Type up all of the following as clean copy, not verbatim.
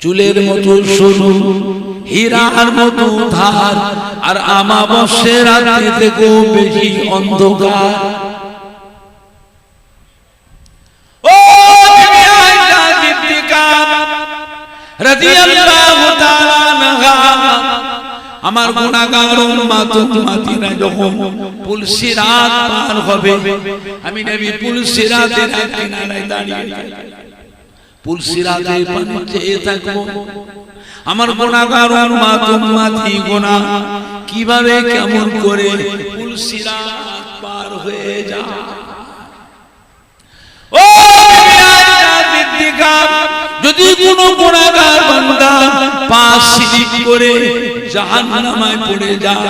চুলের মতো সরু হীরার মতো ধার, আর আমাবস্যার রাতে থেকেও বেশি অন্ধকার। ও বিবি আয়েশা সিদ্দিকা রাদিয়াল্লাহু তাআলা আনহা, আমার গুনাহগার উম্মতিরা যখন পুলসিরাত পার হবে, আমি নবী পুলসিরাতের কিনারায় দাঁড়িয়ে পুলসিরাতের পানি চেয়ে থাকবো। আমার গুনাহগার উম্মতি গুনাহ কিভাবে কেমন করে পুলসিরাত পার হয়ে যায়। ও বিবি আয়েশা সিদ্দিকা, যদি কোনো গুনাহগার বান্দা পাঁচ স্লিপ করে জাহান্নামে পড়ে যায়,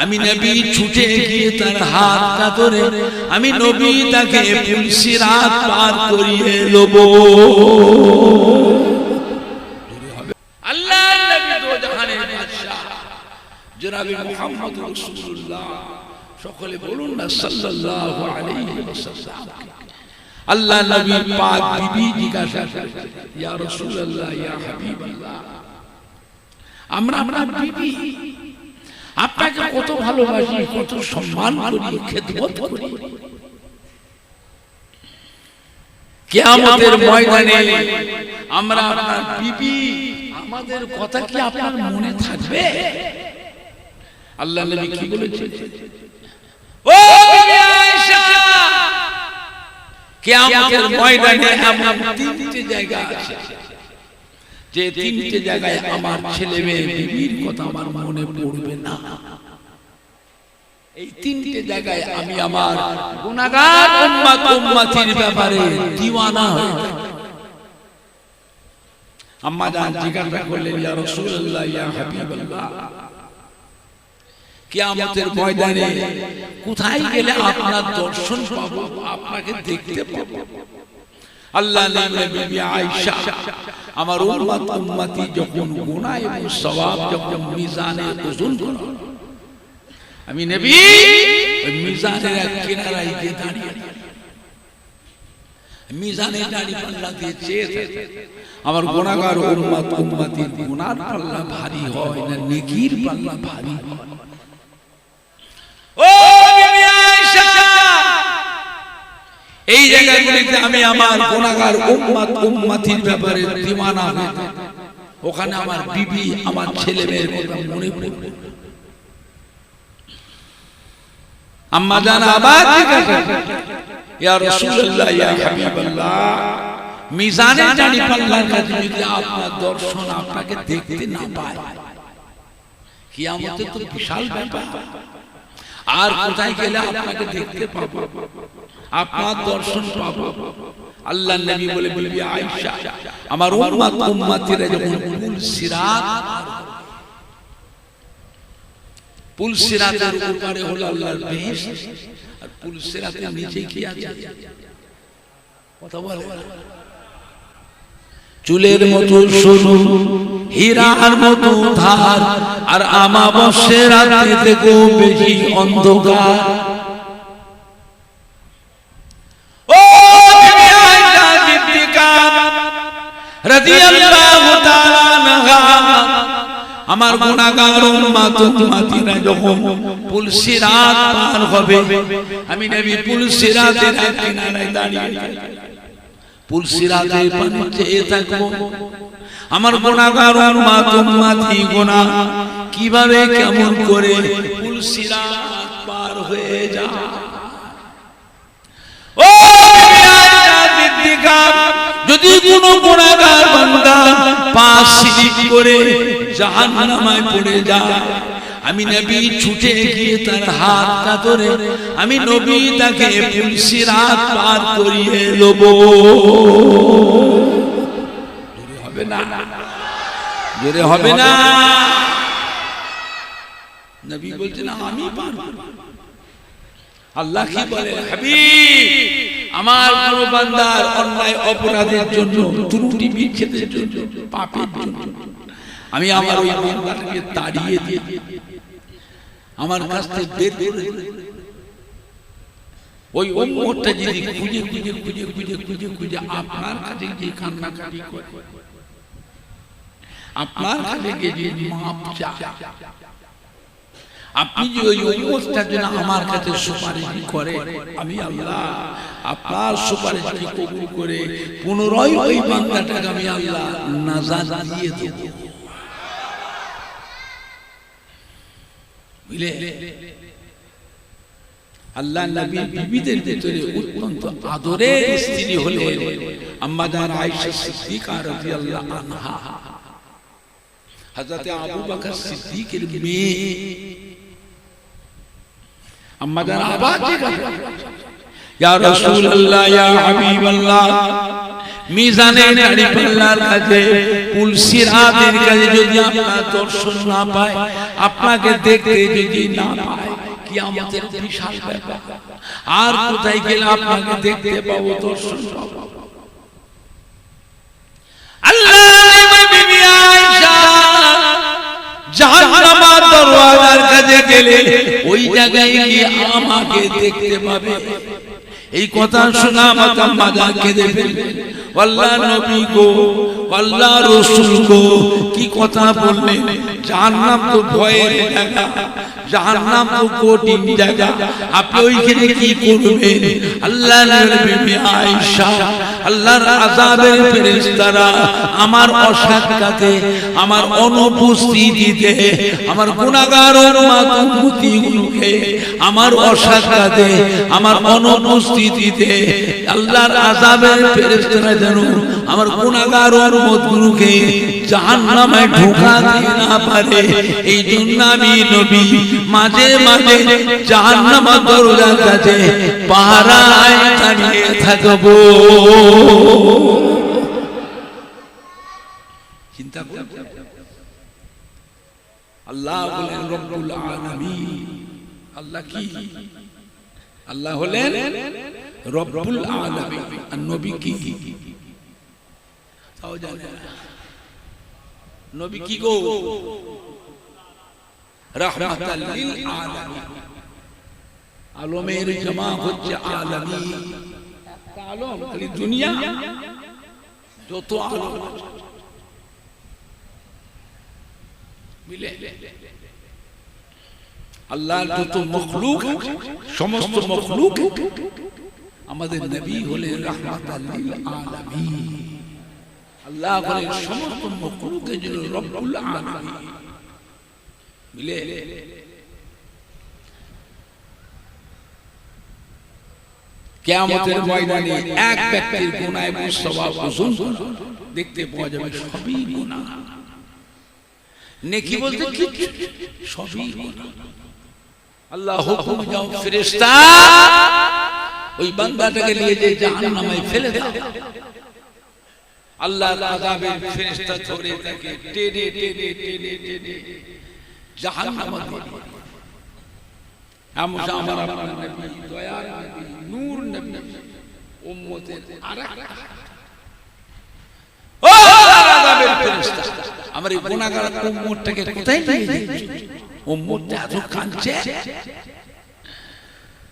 আমি নবী ছুটে গিয়ে তার হাতটা ধরে আমি নবী তাকে পুলসিরাত পার করিয়ে নেব। আল্লাহর নবী দো জাহানের বাদশা জনাবে মুহাম্মদ রাসূলুল্লাহ, সকলে বলুন না সাল্লাল্লাহু আলাইহি ওয়াসাল্লাম। আল্লাহ নবী পাক বিবি জিজ্ঞাসা করলেন, ইয়া রাসূলুল্লাহ, ইয়া হাবিবাল্লাহ, আমরা আপনার বিবি, আপনাকে কত ভালোবাসি, কত সম্মান করি, খেদমত করি, কিয়ামতের ময়দানে আমরা আপনার বিবি, আমাদের কথা কি আপনার মনে থাকবে? আল্লাহ নবী কি বলেছেন? ও বিবি আয়েশা, কিয়ামতের ময়দানে এমন তিনটি জায়গা আছে যে তিনটি জায়গায় আমার ছেলে মেয়ে বিবির কথা আমার মনে পড়বে না। এই তিনটি জায়গায় আমি আমার গুনাহগার উম্মতির ব্যাপারে দিওয়ানা হয়ে যাব। আম্মা জান জিজ্ঞাসা করলেন, ইয়া রাসূলুল্লাহ, ইয়া হাবিবাল্লাহ, কিয়ামতের ময়দানে কোথায় গেলে আপনার দর্শন পাবো, আপনাকে দেখতে পাবো? আল্লাহ নবী বিবি আয়েশা, আমার উম্মতি যখন গুনাহ এবং সওয়াব যখন মিজানে ওজন করা, আমি নবী ওই মিজানের এক কিনারায় গিয়ে দাঁড়িয়ে মিজানে দাঁড়িয়ে পাল্লা দিয়ে চেয়ে আমার গুনাহগার উম্মতির গুনার পাল্লা ভারী হয় না নেকির পাল্লা ভারী হয়। ও বিবি আয়েশা, এই জায়গাগুলিতে আমি আমার গুনাহগার উম্মতির ব্যাপারে দিওয়ানা হয়ে যাব। ওখানে আমার বিবি, আমার ছেলে মেয়ের কথা মনে পড়বে। আম্মা জান আবার জিজ্ঞাসা, ইয়া রাসূলুল্লাহ, ইয়া হাবিবাল্লাহ, মিজানে দাঁড়ি পাল্লার কাছে যদি আপনার দর্শন, আপনাকে দেখতে না পায়, কিয়ামতে তো বিশাল ব্যাপার, আর কোথায় গেলে আপনাকে দেখতে পাবো, আপনার দর্শন পাবো? আল্লাহর নবী বলে, বিবি আয়েশা, আমার উম্মতিরা যখন পুলসিরাতের উপরে হলো আল্লাহর বেহেশত, আর পুলসিরাতের নিচে কি আছে? কথা বল। চুলের মতো সরু হীরার মতো ধার, আর আমাবস্যার রাতে থেকেও বেশি অন্ধকার। ও বিবি আয়েশা সিদ্দিকা রাদিয়াল্লাহু তাআলা আনহা, আমার গুনাহগার উম্মতিরা যখন পুলসিরাত পার হবে, আমি নবী পুলসিরাতের কিনারায় দাঁড়িয়ে পুলসিরাতের পানি চেয়ে থাকবো। আমার গুনাহগার উম্মতি গুনাহ কিভাবে কেমন করে পুলসিরাত পার হয়ে যায়। ও বিবি আয়েশা সিদ্দিকা, যদি কোনো গুনাহগার বান্দা পাঁচ স্লিপ করে জাহান্নামে পড়ে যায়, আমি নবী ছুটে গিয়ে তার হাতটা ধরে আমি নবী তাকে পুলসিরাত পার করিয়ে নেব। জোরে হবে না? জোরে হবে না? নবী বলছেন আমি পারবো। আল্লাহ কি বলে, হাবিব, আমার কোন বান্দার অন্যায় অপরাধের জন্য, ত্রুটি বিচ্ছেদের জন্য, পাপের জন্য আমি আমার ওই বান্দাকে তাড়িয়ে দিয়ে আমার কাছ থেকে বের করে ওই উম্মতটা যদি খুঁজে খুঁজে খুঁজে খুঁজে খুঁজে খুঁজে আপনার কাছে যে কান্নাকাটি করে, আপনার কাছে গিয়ে মাপ চায়, আপনি যে ওই উম্মতটার জন্য আমার কাছে সুপারিশ করে, আমি আল্লাহ আপনার সুপারিশকে কবুল করে পুনরায় ওই বান্দাটাকে আমি আল্লাহ নাজাত দিয়ে দেব। বুঝলে, আল্লাহ নবী বিবিদের ভিতরে অত্যন্ত আদরের স্ত্রী হলেন আম্মা জান আয়েশা সিদ্দিকা রাদিয়াল্লাহু আনহা, হযরত আবু বকর সিদ্দিকের মেয়ে আম্মা জান আওয়াজ দিয়ে, ইয়া রাসূলুল্লাহ ইয়া হাবিবাল্লাহ, মিজানে দাঁড়িপাল্লার কাছে কুল সিরাতের কাছে যদি আপনার দর্শন না পায়, আপনাকে দেখতে যদি না পায়, কিয়ামতের বিশাল ব্যাপার, আর কোথায় গেলে আপনাকে দেখতে পাবো, দর্শন পাবো। আল্লাহর বিবি আয়েশা জাহান্নামের দরওয়াজার কাছে গেলে ওই জায়গায় গিয়ে আমাকে দেখতে পাবে। এই কথা শোনা মাতা মাজা কেঁদে ফেললেন, আল্লাহ নবী গো, আল্লাহ রাসূল গো, কি কথা বললেন, জাহান্নাম তো ভয়ের জায়গা, জাহান্নাম তো কঠিন জায়গা, আপনি ওইখানে কি করবেন? আল্লাহর বিবি আয়েশা, আল্লাহর আযাবের ফেরেশতারা আমার অসাক্ষাতে, আমার অনুপস্থিতিতে, আমার গুনাহগার উম্মত উম্মতিগুলোকে আমার অসাক্ষাতে, আমার অনুপস্থিতিতে আল্লাহর আযাবের ফেরেশতারা যেন আমার গুনাহগার উম্মতগুলোকে জাহান্নামে ঢোকাতে না পারে, এই জন্য আমি নবী মাঝে মাঝে জাহান্নামের দরজার কাছে পাহারায় দাঁড়িয়ে থাকবো। চিন্তা করুন, আল্লাহ হলেন রব্বুল আলামিন। আল্লাহ কি? আল্লাহ হলেন রব্বুল আলামিন, আর নবী কি? তাও জানেন নবী কি গো? রাহমাতাল লিল আলামিন। আলমের জামা হচ্ছে আলামিন, একটা আলম, খালি দুনিয়া যত আলম মিলে আল্লাহর যত মখলুক, সমস্ত মখলুক আমাদের নবী হলেন রাহমাতাল লিল আলামিন। আল্লাহ হলেন সমস্ত মখলুকের জন্য রব্বুল আলামিন। মিলে কিয়ামতের ময়দানে এক ব্যক্তির গুনাহ এবং সওয়াব ওজন দেখতে পাওয়া যাবে, সবই গুনাহ। নেকি বলতে কি? সবই গুনাহ। আল্লাহ হুকুম দাও, ফেরেশতা ওই বান্দাটাকে নিয়ে যে জাহান্নামে ফেলে দাও। আল্লাহর আযাবের ফেরেশতা ধরে তাকে টেনে টেনে টেনে টেনে জাহান্নামে দিয়ে। আমার আপনার নবী, দয়ার নবী, নূর নবী, উম্মতের আরেকটা ও আযাবের ফেরেশতা, আমার এই গুনাহগার উম্মতটাকে কোথায় নিয়ে যাচ্ছে? উম্মতটা এত কাঁদছে।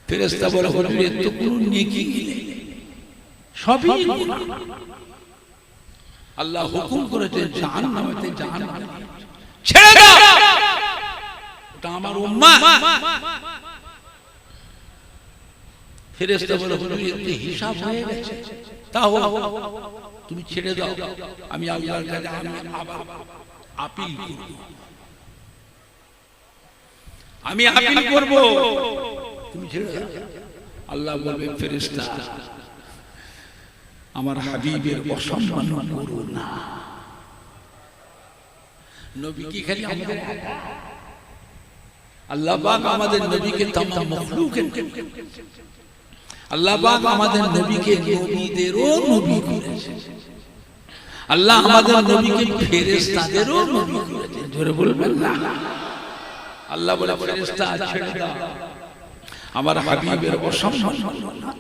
ফেরেশতা বলে, হুজুর এত কোনো নেকি নেই, সবই গুনাহ। আল্লাহ হুকুম করেছেন জাহান্নামেতে জাহান্নামে ছেড়ে দাও, ওটা আমার উম্মত। ফেরেশতা বলে, হুজুর এতে হিসাব হয়ে গেছে, তাও তুমি ছেড়ে দাও, আমি আল্লাহর কাছে আবার আপিল করব, আমি আপিল করব, তুমি ছেড়ে দাও। আল্লাহ বলবে, ফেরেশতা আমার হাবিবের অসম্মান করো না। নবী কি খালি আমাদের? আল্লাহ পাক আমাদের নবীকে तमाम মখলুকের, আল্লাহ পাক আমাদের নবীকে নবীদেরও নবী করেছেন। আল্লাহ আমাদের নবীকে ফেরেশতাদেরও নবী করেছেন। জোরে বলবেন না? আল্লাহ বলে, ফেরেশতা ছেড়ে দাও, আমার হাবিবের অসম্মান করো না।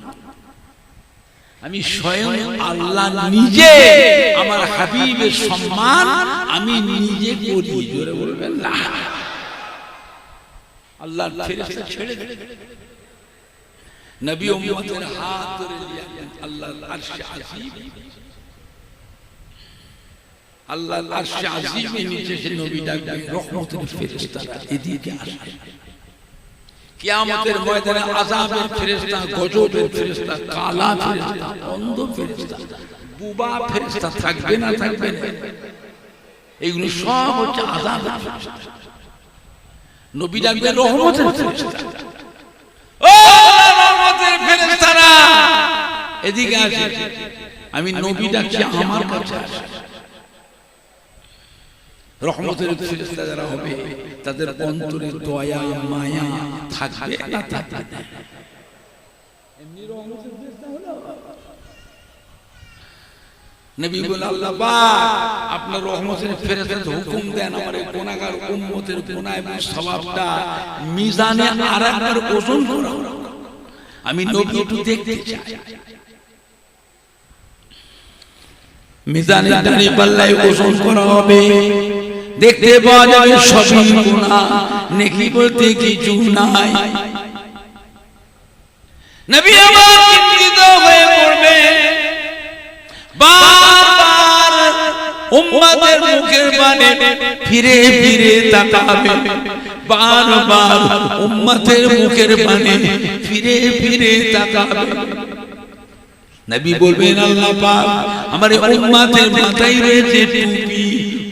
আমি স্বয়ং আল্লাহ নিজে আমার হাবিবের সম্মান আমি নিজে করি। জোরে বলবেন না? আল্লাহ ফেরেশতা ছেড়ে দেন, নবী উম্মতের হাত ধরে নিয়ে আল্লাহর আরশে আজিম আল্লাহর আরশে আজিমের নিচে সে নবী ডাকবে, রহমতের ফেরেশতারা এদিকে আসবে। কিয়ামতের ময়দানে আযাবের ফেরেশতা, গজবের ফেরেশতা, কালা ফেরেশতা, অন্ধ ফেরেশতা, বুবা ফেরেশতা থাকবে না থাকবে না? এইগুলো সব হচ্ছে আযাবের ফেরেশতা। নবী ডাকবে রহমতের ফেরেশতা, ও রহমতের ফেরেশতারা এদিকে আসে। আমি নবী ডাকছি, আমার কাছে আসে। রহমতের ফেরেশতা যারা হবে তাদের অন্তরে দয়া মায়া থাকবে না থাকবে না? এমনি রহমতের ফেরেশতা হলো। নবী বলেন, আল্লাহ পাক আপনার রহমতের ফেরেশতাকে হুকুম দেন আমার এই গুনাহগার উম্মতের গুনাহ এবং সওয়াবটা মিজানে আরেকবার ওজন করো। আমি নবী একটু দেখতে চাই। মিজানে দাঁড়ি পাল্লায় ওজন করা হবে, দেখতে পাওয়া যাবে সবই গুনাহ, নেকি বলতে কিছু নাই। নবী আমার চিন্তিত হয়ে পড়বে, বারবার উম্মতের মুখের পানে ফিরে ফিরে তাকাবে, বারবার উম্মতের মুখের পানে ফিরে ফিরে তাকাবে। নবী বলবেন, আল্লাহ পাক আমার এই উম্মতের মাথায় রয়েছে টুপি,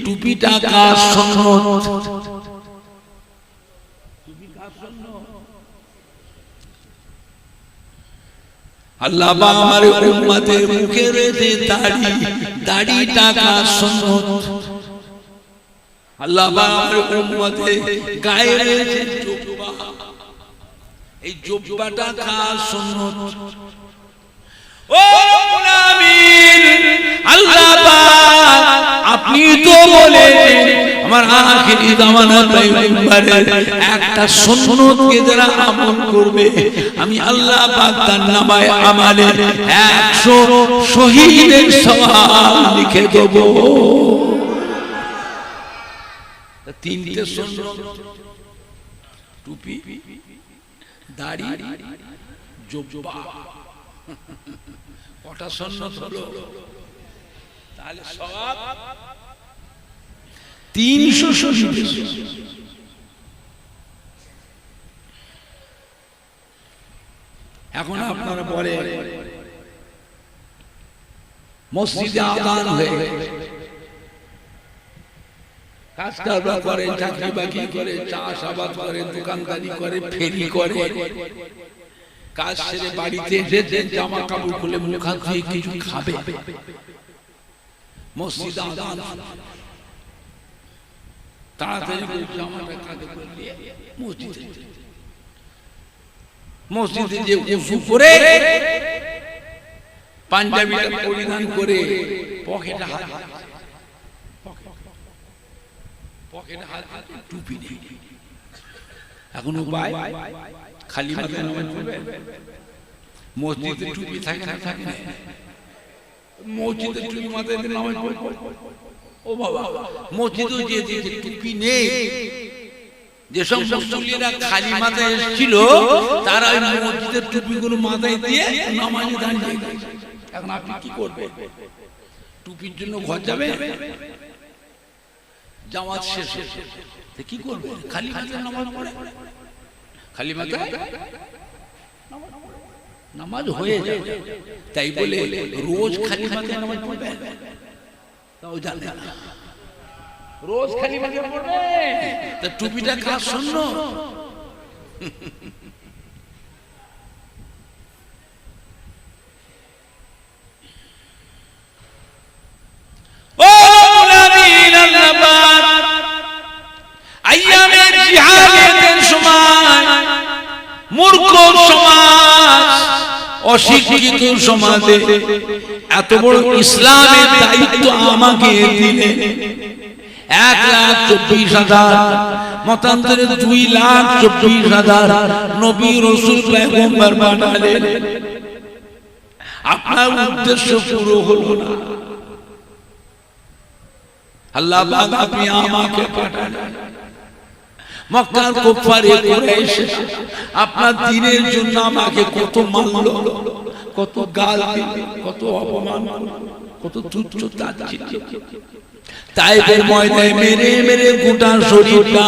টুপিটা কার সুন্নত? টুপি কার সুন্নত? আল্লাহ পাক আমার উম্মতের মুখে রয়েছে দাড়ি, দাড়িটা কার সুন্নত? আল্লাহ পাক আমার উম্মতের গায়ে রয়েছে জুব্বা, এই জুব্বাটা কার সুন্নত? ও রব্বুল আমিন, আল্লাহ পাক আপনি তো বলেছেন আমার আখিরি জামানার পয়গম্বরের একটা সুন্নতকে যারা আমল করবে আমি আল্লাহ পাক তার নামায় আমালে 100 শহীদের সওয়াব লিখে দেব। তিনটে সুন্নত, টুপি, দাড়ি, জুব্বা, কটা সুন্নত হলো? তাহলে সওয়াব 300 শহীদ। এখন আপনারা বলে মসজিদে আযান হয়ে কাজ কারবার করে, চাকরি বাকরি করে, চাষাবাদ করে, দোকানদারি করে, ফেরি করে, কাজ সেরে বাড়িতে এসে জামা কাপড় খুলে মুখ হাত ধুয়ে কিছু খাবে, মসজিদে আযান, তাড়াতাড়ি করে জামাটা কাঁধে করে নিয়ে মসজিদে যে উযু করে পাঞ্জাবিটা পরিধান করে পকেটে হাত, পকেটে হাত, টুপি নেই। এখন উপায় খালি মাথায় নামাজ পড়বে? মসজিদে টুপি থাকে না থাকে না? মসজিদে টুপি মাথায় দিয়ে নামাজ পড়বে? ও বাবা, মসজিদে যে টুপি নেই, যেসব মুসল্লিরা খালি মাথায় এসেছিল তারা ওই মসজিদের টুপিগুলো মাথায় দিয়ে নামাজে দাঁড়িয়ে গেছে। এখন আপনি কি করবেন? টুপির জন্য ঘর যাবে? জামাত শেষ কি করবেন? খালি মাথায় নামাজ পড়ে, খালি মাথায় নামাজ হয়ে যাবে। তাই বলে রোজ খালি মাথায় নামাজ পড়বেন তাও জানে না, রোজ খালি মাথায় পড়বে তা টুপিটা কার সুন্নত? ও মুমিন, আল্লাহ পাক আইয়ামে জিহাদের সময় মূর্খ সমাজ, অশিক্ষিত সমাজে এত বড় ইসলামের দায়িত্ব আমাকে দিলেন। 1,24,000 মতান্তরে 2,24,000 নবী রাসূল পয়গম্বর পাঠালেন। আপনার উদ্দেশ্য পুরো হলো না। আল্লাহ পাক আপনি আমাকে পাঠালেন। মক্কার কুফারে কুরাইশ আপনার দ্বীনের জন্য আমাকে কত মারলো, কত গাল দিল, কত অপমান, কত তুচ্ছ তাচ্ছিল্য। তাইফের ময়দানে মেরে মেরে গোটা শরীরটা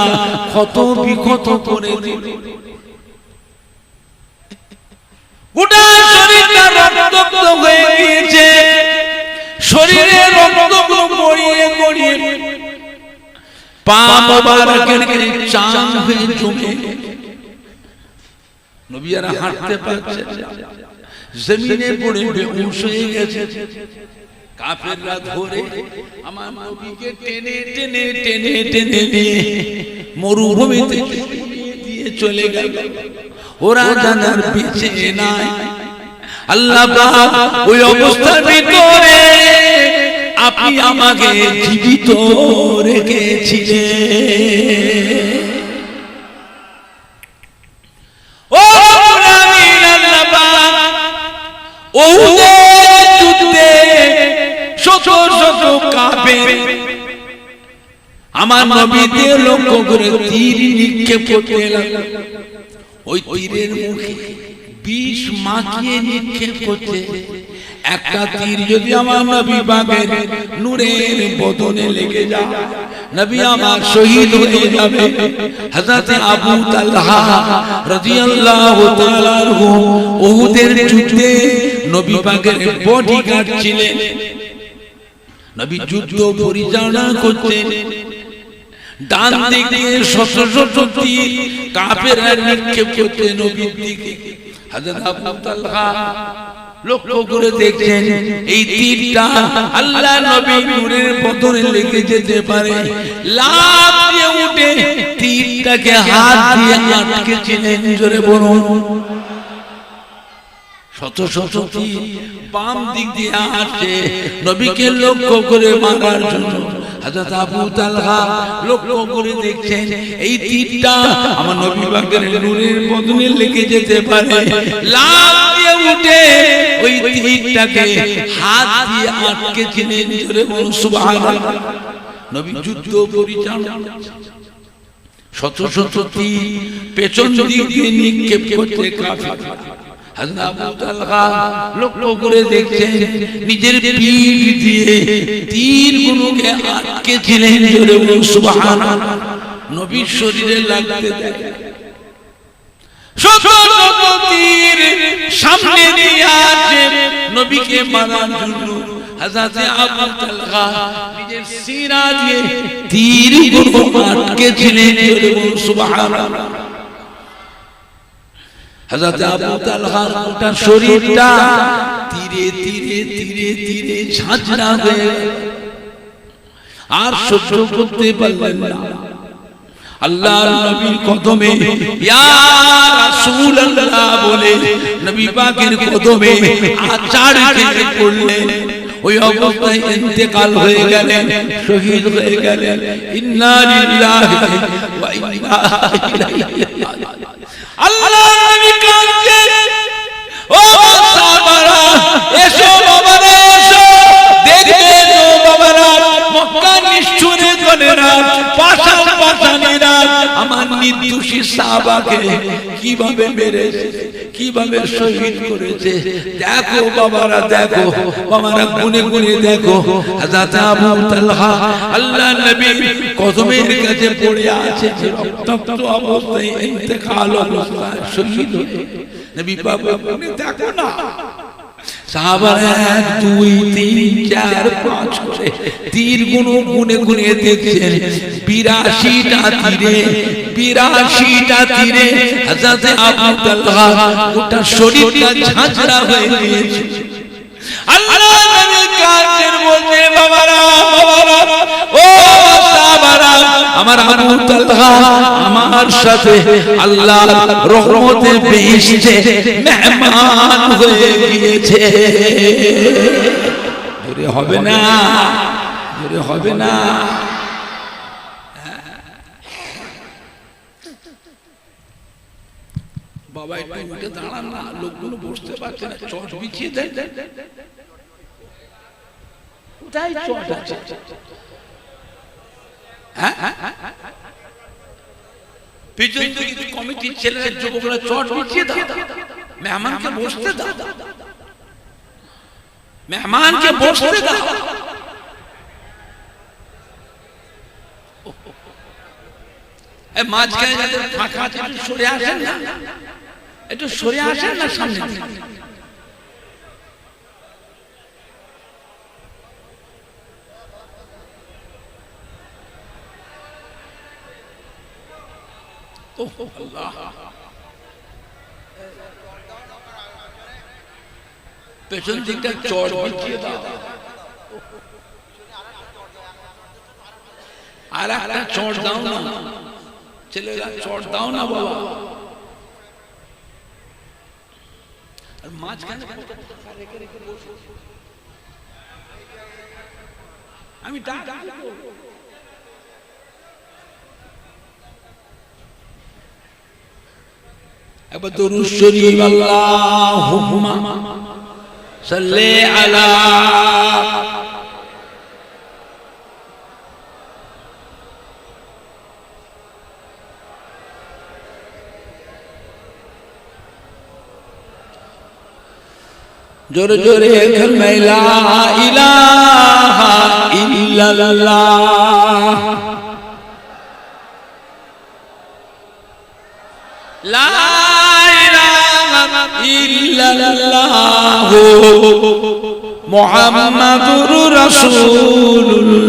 ক্ষত বিক্ষত করে দিল। গোটা শরীরটা রক্তাক্ত হয়ে গিয়েছে, শরীরে রক্তগুলো গড়িয়ে গড়িয়ে পা মোবারকের চাম হয়ে জমে নবী আর হাঁটতে পারছে না, জমিনে পড়ে বেহুশ হয়ে গেছে। কাফেররা ধরে আমার নবীকে টেনে টেনে টেনে টেনে নিয়ে মরুভূমিতে দিয়ে চলে গেল। ওরা জানার বেঁচে নাই। আল্লাহ পাক ওই অবস্থার ভিতরে আপনি আমাকে জীবিত রেখেছিলেন। ও আমিন, আল্লাহ পাক উহুদের যুদ্ধে শত শত কাফের আমার নবীকে লক্ষ্য করে তীর নিক্ষেপ করতে লাগলো। ওই তীরের মুখে বিষ মাখিয়ে নিক্ষেপ করছে। একটা তীর যদি আমার নবী পাকের নূরের বদনে লেগে যায়, নবী আমার শহীদ হয়ে যাবে। হযরত আবু তালহা রাদিয়াল্লাহু তাআলা আনহু উহুদের যুদ্ধে নবী পাকের বডিগার্ড ছিলেন। নবী যুদ্ধ পরিচালনা করতেন। ডান দিকে শত শত তীর কাফেররা নিক্ষেপ করতে নবীর দিকে। হযরত আবু তালহা লক্ষ্য করে দেখছেন এই তীরটা আল্লাহ নবী নূরের বদনে লেগে যেতে পারে। লাফ দিয়ে উঠে তীরটাকে হাত দিয়ে আটকেছিলেন। জোরে বলুন। শত শত তীর বাম দিক দিয়ে আসছে নবীকে লক্ষ্য করে মারার জন্য। হযরত আবু তালহা লক্ষ্য করে দেখছেন এই তীরটা আমার নবী পাকের নূরের বদনে লেগে যেতে পারে। লাফ দিয়ে উঠে ওই তীরটাকে হাত দিয়ে আটকেছিলেন। জোরে বলুন সুবহানাল্লাহ। নবী যুদ্ধ পরিচালনা, শত শত তীর পেছন দিক দিয়ে নিক্ষেপ করতে কাফের। হযরত আবু তালহা লক্ষ্য করে দেখছেন নিজের পিঠ দিয়ে তীরগুলোকে আটকেছিলেন। জোরে বলুন সুবহানাল্লাহ। নবীর শরীরে লাগতে দেয়। শত শত তীর সামনে দিয়ে আসে নবীকে মারার জন্য। হযরত আবু তালহা নিজের সিনা দিয়ে তীরগুলো আটকেছিলেন। জোরে বলুন সুবহানাল্লাহ। হযরত আবু তালহার গোটা শরীরটা ধীরে ধীরে ধীরে ধীরে ঝাঁঝরা হয়ে আর সহ্য করতে পারলেন না। আল্লাহর নবীর কদমে ইয়া রাসূলুল্লাহ বলে নবী পাকের কদমে আছাড় খেয়ে পড়লেন। ওই অবস্থায় ইন্তেকাল হয়ে গেলেন, শহীদ হয়ে গেলেন। ইন্না লিল্লাহি ওয়া ইন্না ইলাইহি রাজিউন। আল্লাহ নবী কাঁদছেন। ও সাহাবারা এসো বাবারা, এসো দেখবে তো বাবারা, মক্কা নিষ্ঠুরে গনেরা পাশান পাশানেরা আমার নির্দোষী সাহাবাকে কিভাবে মেরেছে, কিভাবে শহীদ করেছে। দেখো বাবারা, দেখো বাবারা, গুনে গুনে দেখো। হযরত আবু তালহা আল্লাহ নবী কদমের কাছে পড়ে আছে, রক্তাক্ত অবস্থায় ইন্তেকাল অবস্থায় শহীদ হয়ে। নবী পাক গুনে দেখো না, সাহাবারা 1 2 3 4 5 করে তীর গুনে গুনে দেখছেন। 82টা তীরে, 82টা তীরে হযরত আবু তালহা গোটা শরীরটা ঝাঁঝরা হয়ে গিয়েছে। আল্লাহ নবী কাঁদছেন, বলছে বাবারা, বাবারা, ও সাহাবারা, আমার আবু তালহা আমার সাথে আল্লাহর রহমতে বেহেশতে মেহমান হয়ে গিয়েছে। জোরে হবে না, জোরে হবে না। বাবা একটু উঠে দাঁড়ান না, লোকগুলো বসতে পারছে না, চট বিছিয়ে দেন। কোথায় চট আছে? পিছন থেকে কমিটির ছেলেরা যুবকরা চট বিছিয়ে দাও, মেহমানকে বসতে দাও। মেহমানকে বসতে দাও। মাঝখানে যাদের ফাঁকা আছে একটু সরে আসেন না, একটু সরে আসেন না সামনে। পেছন দিকটা চড় বিছিয়ে দাও, আর একটা চড় দাও না ছেলেরা, চড় দাও না বাবা। আর মাঝখানে আমি একবার দুরূদ শরীফ আল্লাহুম্মা সাল্লি আলা জোরে জোরে কালিমা লা ইলাহা ইল্লাল্লাহ, লা ইলাহা ইল্লাল্লাহ মুহাম্মাদুর রাসূলুল্লাহ।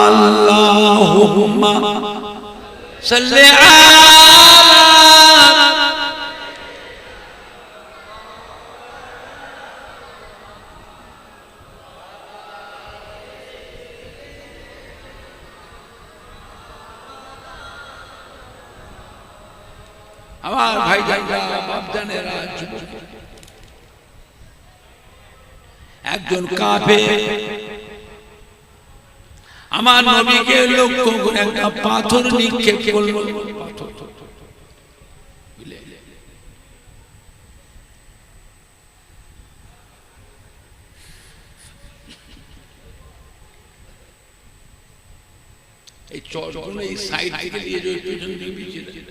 আল্লাহুম্মা সাল্লি আলা আমার ভাই ভাইরা বাপজানেরা, একজন কাফের আমার নবীকে লক্ষ্য করে একটা পাথর নিক্ষেপ করলো। এই চরগুলো এই সাইড থেকে দিয়ে যে পিছন দিকে বিছিয়ে দেয়,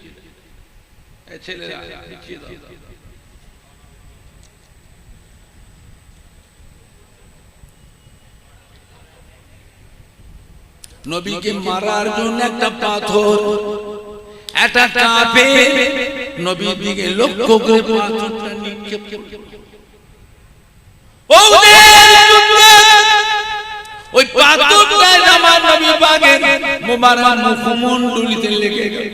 ছেলেরা বিছিয়ে দাও। নবীকে মারার জন্য একটা পাথর, একটা কাফের নবীর দিকে লক্ষ্য করে পাথরটা নিক্ষেপ করলো। ওই পাথরটা আমার নবী পাকের মোবারক মুখমণ্ডলিতে লেগে গেল।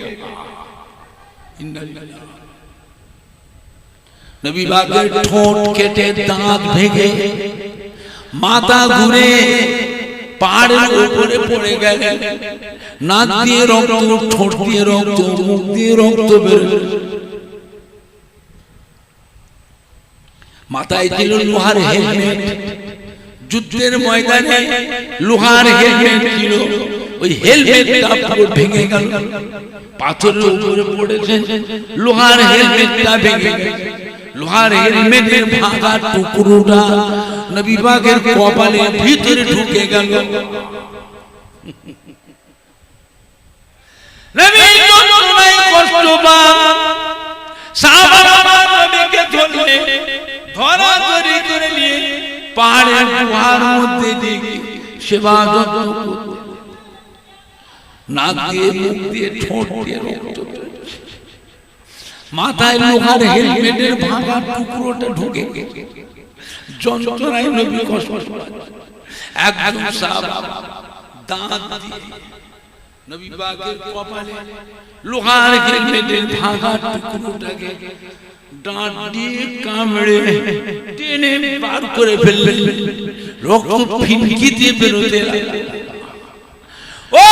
নবী পাকের ঠোঁট কেটে, দাঁত ভেঙে, মাথা ঘুরে পাহাড়ের উপরে পড়ে গেলেন। নাক দিয়ে রক্ত, ঠোঁট দিয়ে রক্ত, মুখ দিয়ে রক্ত বের হচ্ছে। মাথায় ছিল লোহার হেলমেট, যুদ্ধের ময়দানে লোহার হেলমেট ছিল, ওই হেলমেটটা পুরো ভেঙে গেল। পাথরের উপরে পড়েছেন, লোহার হেলমেটটা ভেঙে গেল। লোহার হেলমেটের ভাঙা টুকরোটা নবী পাকের কপালের ভিতরে ঢুকে গেল। নবী যন্ত্রণায় কষ্ট পান, সাহাবারা নবীকে ধরলে ধরাধরি করে নিয়ে পাহাড়ের গুহার মধ্যে দিয়ে সেবা যত্ন করতে, নাক দিয়ে, মুখ দিয়ে, ঠোঁট দিয়ে রক্ত বেরোচ্ছে। মাথায় লোহার হেলমেটের ভাঙা টুকরোটা ঢুকে গেছে। যন্ত্রণায় নবী কষ্ট পাচ্ছেন। একজন সাহাবা দাঁত দিয়ে নবী পাকের কপালে লোহার হেলমেটের ভাঙা টুকরোটাকে দাঁত দিয়ে কামড়ে টেনে বার করে ফেললেন। রক্ত ফিনকি দিয়ে বেরোতে লাগলো। ও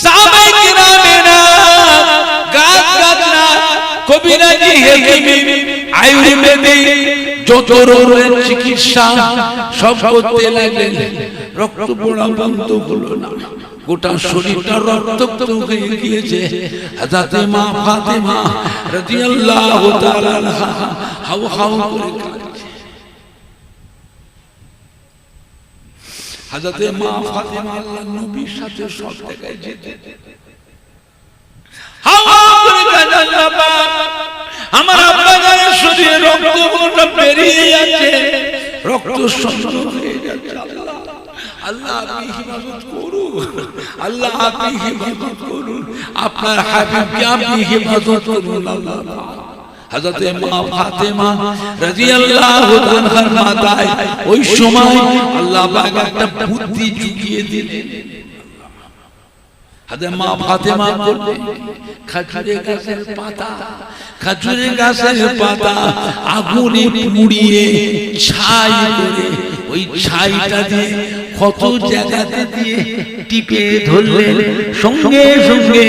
সাহাবায়ে কিরামেরা, গাছ গাছরা, কবিরাজি, হেকিমি, আয়ুর্বেদে যত রোগের চিকিৎসা সব করতে লাগলেন। রক্ত পড়া বন্ধ হলো না, গোটা শরীরটা রক্তাক্ত হয়ে গিয়েছে। হযরত মা ফাতেমা রাদিয়াল্লাহু তাআলা আনহা হাউ হাউ করে কাঁদছে। হযরত মা ফাতেমা আল্লাহর নবীর সাথে সব জায়গায় যেতেন। হাউ হাউ করে কাঁদলেন, আমার আব্বা জানেন শরীরে রক্তটা বেরিয়ে যাচ্ছে, রক্ত সঞ্চালন হয়ে যাচ্ছে। আল্লাহ আপনি হিফাজত করুন, আল্লাহ আপনি হিফাজত করুন, আপনার হাবিবকে আপনি হিফাজত করুন। আল্লাহ হযরত মা ফাতেমা রাদিয়াল্লাহু তাআলার মাথায় ওই সময় আল্লাহ পাক একটা বুদ্ধি জুগিয়ে দিলেন। হযরত মা ফাতেমা বললেন, খেজুরের গাছের পাতা, খেজুরের গাছের পাতা আগুনে পুড়িয়ে ছাই করে ওই ছাইটা দিয়ে কত জায়গাতে দিয়ে টিপে ধরলেন, সঙ্গে সঙ্গে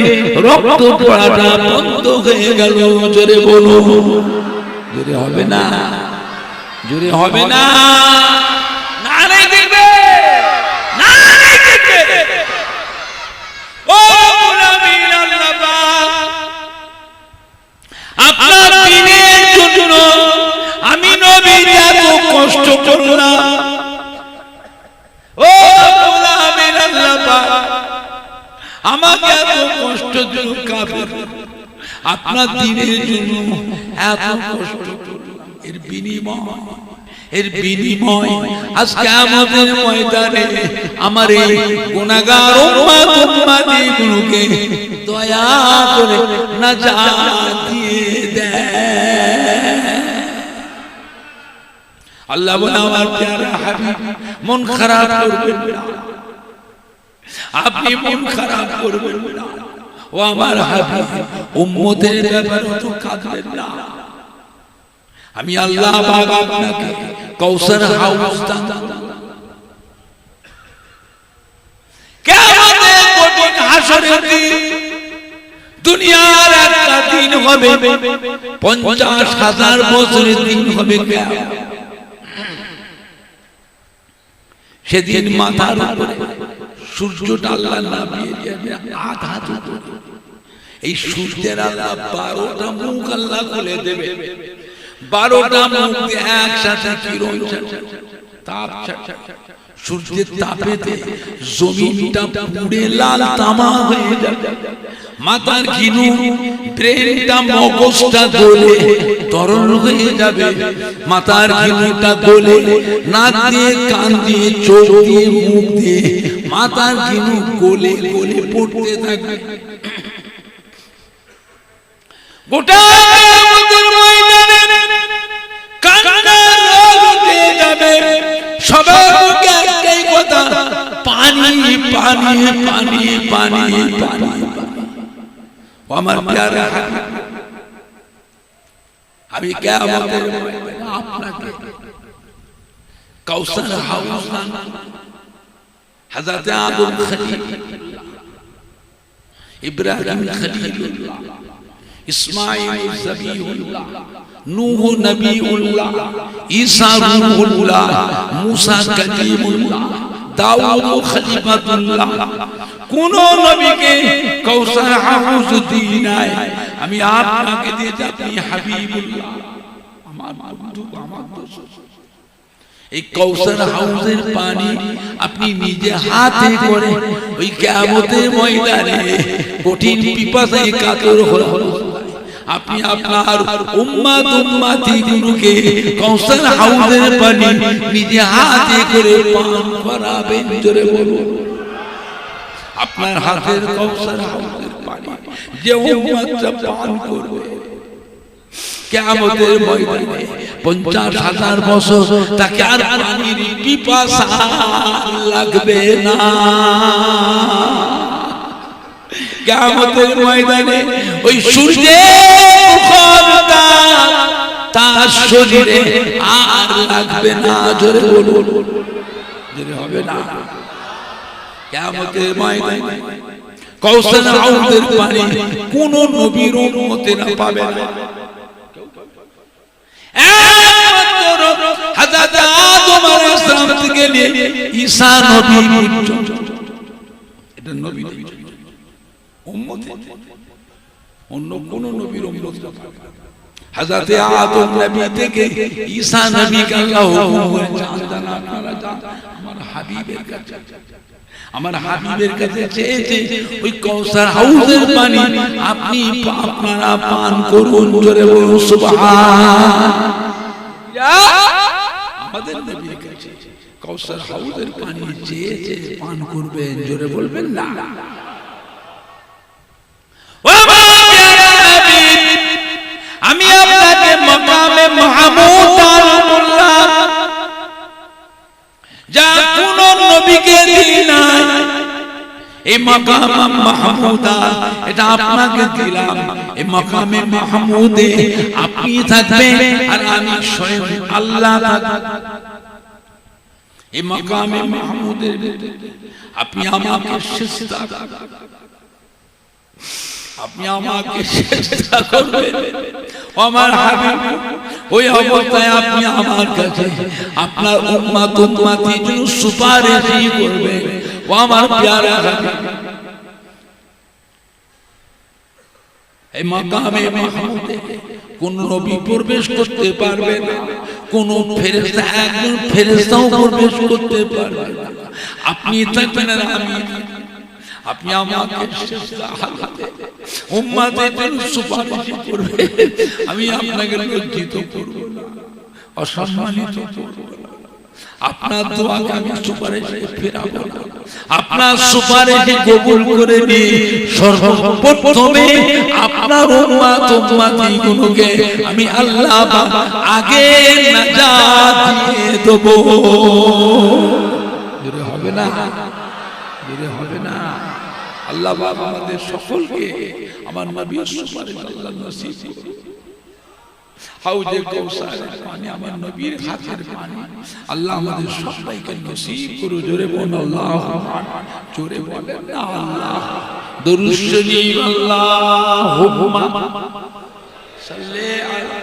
রক্ত পড়াটা বন্ধ হয়ে গেল। জোরে বলো, জোরে হবে না, জোরে হবে না, নারে দিবে, নারে দিবে। ও মুমিন, আল্লাহ পাক আপনার দ্বীনের জন্য আমি নবী এত কষ্ট করলাম। ও মুমিন, আল্লাহ পাক আমাকে এত কষ্ট দিল, কাফের আপনার দ্বীনের জন্য এত কষ্ট করলাম। এর বিনিময় আজকে আমাদের ময়দানে আমার এই গুনাহগার উম্মতগুলোকে দয়া করে নাজাত দিয়ে দেয়। আল্লাহ বলে, আমার প্যারা হাবিব মন খারাপ করবেন না, আপনি মন খারাপ করবেন না। ও আমার হাবিব, উম্মতের ব্যাপারে তো কাঁদবেন না। আমি আল্লাহ পাক আপনাকে কাউসার হাউস দান করব। কিয়ামতের কঠিন হাসরের দিন দুনিয়ার একটা দিন হবে, 50,000 বছরের দিন হবে কিয়ামত। সেদিন মাথার উপরে সূর্যটা আল্লাহ নামিয়ে দেবে আধা দুটো। এই সূর্যের আল্লাহ 12টা মুখ আল্লাহ খুলে দেবে, 12টা মুখ একসাথে কিরণ তাপ, সূর্যের তাপেতে জমিনটা পুড়ে লাল তামা হয়ে যাবে। মাথার ঘিনু, ব্রেনটা, মগজটা গলে তরল হয়ে যাবে। মাথার ঘিনুটা গলে নাক দিয়ে, কান দিয়ে, চোখ দিয়ে, মুখ দিয়ে মাথার ঘিনু গলে গলে পড়তে থাকবে। গোটা কিয়ামতের ময়দানে কান্না রোল হয়ে যাবে। সবার মুখে একটাই কথা, পানি পানি পানি পানি পানি। আমার প্যারা হাবিব, আমি কিয়ামতের ময়দানে আপনাকে কাউসার হাউস দান করব। হযরত আদম খলিলুল্লাহ, ইব্রাহিম খলিলুল্লাহ, ইসমাঈল জবিহুল্লাহ, নূহ নবীউল্লাহ, ঈসা রূহুল্লাহ, মুসা কালিমুল্লাহ, দাউদ খলিফাতুল্লাহ, কোন নবীকে কাউসার হাউস দিই নাই। আমি আপনাকে দিয়েছি, আপনি হাবিবুল্লাহ, আমার বন্ধু, আমার দোস্ত। এই কাউসার হাউসের পানি আপনি নিজে হাতে করে ওই কিয়ামতের ময়দানে কঠিন পিপাসায় কাতর হয়ে আপনি আপনার উম্মত উম্মতিগুলোকে কাউসার হাউসের পানি নিজে হাতে করে পান করাবেন। জোরে বলুন, আপনার হাতের কাউসার হাউসের পানি যে উম্মতটা পান করবে কিয়ামতের ময়দানে 50,000 বছর তাকে আর পানির পিপাসা লাগবে না। কিয়ামতের ময়দানে ওই সূর্যের মুখটা তার শরীরে আর লাগবে না। জোরে বলুন, জোরে হবে না। কিয়ামতের ময়দানে কাউসার হাউসের পানি কোন নবীর উম্মতেরা পাবে না। হযরত আদম আলাইহিস সালাম থেকে নিয়ে ঈসা নবী পর্যন্ত এটা নবী উম্মত, অন্য কোন নবীর উম্মত না। হযরত আদম নবী থেকে ঈসা নবীকে আল্লাহ হুকুম করেছেন, আপনারা জানেন আমার হাবিবের কাছে, আমার হাবিবের কাছে চেয়েছে ওই কাউসার হাউজের পানি আপনি আপনারা পান করুন, জোরে বলুন সুবহানাল্লাহ। আমাদের নবীর কাছে কাউসার হাউজের পানি চেয়েছে পান করবেন, জোরে বলবেন না। আমি আপনাকে মাকামে মাহমুদ দান করলাম, যা কোন নবীকে দিই নাই। এই মাকাম মাহমুদা এটা আপনাকে দিলাম। এই মাকামে মাহমুদে আপনি থাকবেন আর আমি স্বয়ং আল্লাহ থাকব। এই মাকামে মাহমুদের আপনি আমাকে সিজদা, আপনি আমাকে সিজদা করবেন। আমার হাবিব ওই অবস্থায় আপনি আমার কাছে আপনার উম্মত উম্মতির জন্য সুপারিশ করবেন। ও আমার প্যারা হাবিব, এই মাকামে মাহমুদে কোন নবী প্রবেশ করতে পারবে না, কোন ফেরেশতা একজন ফেরেশতাও প্রবেশ করতে পারবে না। আপনি থাকবেন আর আমি, আপনি আমাকে সিজদা হালাতে উম্মতের জন্য সুপারিশ করবেন। আমি আপনাকে লজ্জিত করব না, অসম্মানিত করব না। আপনার দোয়াকে আমি সুপারিশে ফেরাবো না। আপনার সুপারিশে কবুল করে নিয়ে সর্বপ্রথমে আপনার উম্মত উম্মতিগুলোকে আমি আল্লাহ আগে নাজাত দিয়ে দেব। জোরে হবে না, জোরে হবে না। আল্লাহ বাবা আমাদের সকলকে আমার নবীর সুপারিশ আল্লাহ নসিব করুন। হাউজে কাউসারের পানি আমার নবীর হাতের পানি আল্লাহ আমাদের সবাইকে নসিব করুন। জোরে বলুন আল্লাহুম্মা, জোরে বলেন না আল্লাহ। দরুদ শরীফ আল্লাহুম্মা সাল্লি আলা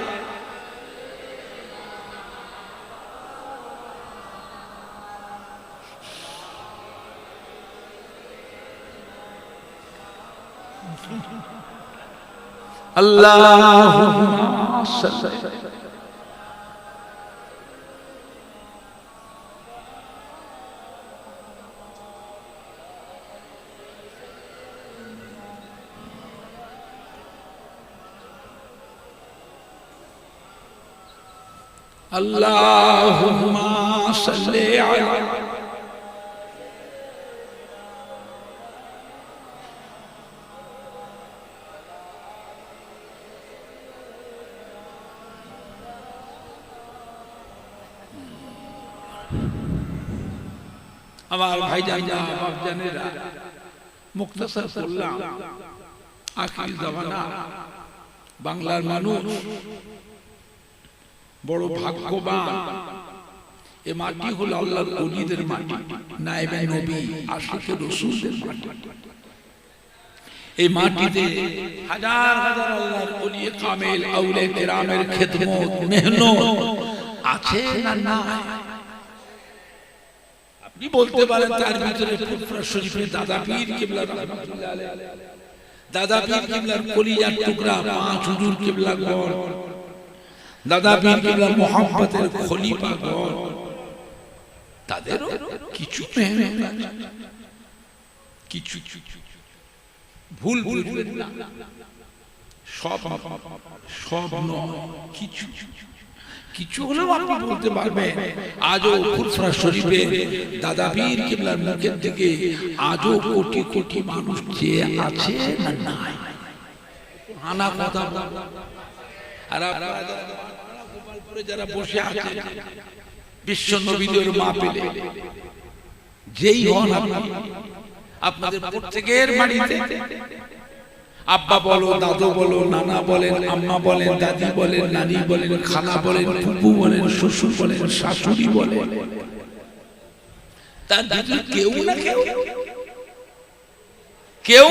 আল্লাহুম্মা সাল্লি আল্লাহুম্মা সাল্লি আলা আমার ভাইজানরা বাপজানেরা মুক্তাসার করলাম। আখির জামানা বাংলার মানুষ বড় ভাগ্যবান। এ মাটি হলো আল্লাহর ওলিদের মাটি, নায়েবে নবী আশিকে রাসূলদের মাটি। এই মাটিতে হাজার হাজার আল্লাহর ওলি কামেল আউলিয়া কেরামের খিদমত মেহনত আছে না নাই? আপনি বলতে পারেন তার ভিতরে ফুরফুরা শরীফের দাদা পীর কিবলা রাহমাতুল্লাহ আলাইহি, দাদা পীর কিবলার কলিজার টুকরা পাঁচ হুজুর কিবলা গড়, দাদা পীর কিবলার মুহাব্বতের খলিফা গড়, তাদেরও কিছু মেহনত আছে, কিছু ভুল বুঝবেন না, সব সব নয়, কিছু কিছু হলেও আপনি বলতে পারবেন। আজও ফুরফুরা শরীফে দাদা পীর কিবলার মুখের দিকে আজও কোটি কোটি মানুষ চেয়ে আছে না নাই? আনা কথা। আর আপনারা গোপালপুরে যারা বসে আছেন বিশ্ব নবীদের মা পেলে যেই হন আপনি, আপনাদের প্রত্যেকের বাড়িতে আব্বা বলো, দাদু বলো, নানা বলেন, আম্মা বলেন, দাদি বলেন, নানি বলেন, খালা বলেন, ফুপু বলেন, শ্বশুর বলেন, শাশুড়ি বলেন, তার ভিতরে কেউ না কেউ